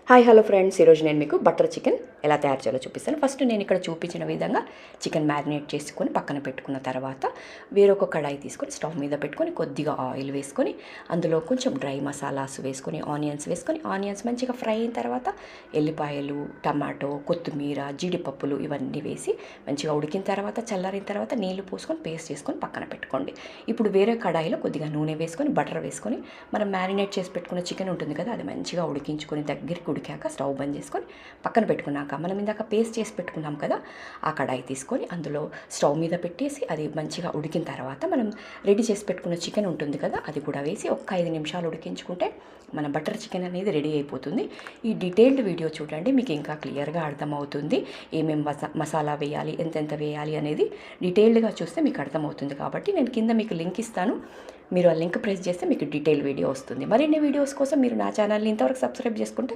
Hi hello friends, ఈరోజు నేను మీకు బటర్ చికెన్ ఎలా తయారు చేయాలో చూపిస్తాను. ఫస్ట్ నేను ఇక్కడ చూపించిన విధంగా చికెన్ మ్యారినేట్ చేసుకొని పక్కన పెట్టుకున్న తర్వాత వేరొక కడాయి తీసుకొని స్టవ్ మీద పెట్టుకొని కొద్దిగా ఆయిల్ వేసుకొని అందులో కొంచెం డ్రై మసాలాస్ వేసుకొని ఆనియన్స్ మంచిగా ఫ్రై అయిన తర్వాత ఎల్లిపాయలు, టమాటో, కొత్తిమీర, జీడిపప్పులు ఇవన్నీ వేసి మంచిగా ఉడికిన తర్వాత చల్లారిన తర్వాత నీళ్లు పోసుకొని పేస్ట్ చేసుకొని పక్కన పెట్టుకోండి. ఇప్పుడు వేరే కడాయిలో కొద్దిగా నూనె వేసుకొని బటర్ వేసుకొని మనం మ్యారినేట్ చేసి పెట్టుకున్న చికెన్ ఉంటుంది కదా, అది మంచిగా ఉడికించుకొని దగ్గరికి ఉడికాక స్టవ్ బంద్ చేసుకొని పక్కన పెట్టుకున్నాక మనం ఇందాక పేస్ట్ చేసి పెట్టుకున్నాం కదా, ఆ కడాయి తీసుకొని అందులో స్టవ్ మీద పెట్టేసి అది మంచిగా ఉడికిన తర్వాత మనం రెడీ చేసి పెట్టుకున్న చికెన్ ఉంటుంది కదా, అది కూడా వేసి ఒక 5 నిమిషాలు ఉడికించుకుంటే మన బటర్ చికెన్ అనేది రెడీ అయిపోతుంది. ఈ డీటెయిల్డ్ వీడియో చూడండి, మీకు ఇంకా క్లియర్గా అర్థమవుతుంది. ఏమేమి మసాలా వేయాలి, ఎంతెంత వేయాలి అనేది డీటెయిల్డ్గా చూస్తే మీకు అర్థమవుతుంది. కాబట్టి నేను కింద మీకు లింక్ ఇస్తాను, మీరు ఆ లింక్ ప్రెస్ చేస్తే మీకు డీటెయిల్ వీడియో వస్తుంది. మరిన్ని వీడియోస్ కోసం మీరు నా ఛానల్ని ఇంతవరకు సబ్స్క్రైబ్ చేసుకుంటే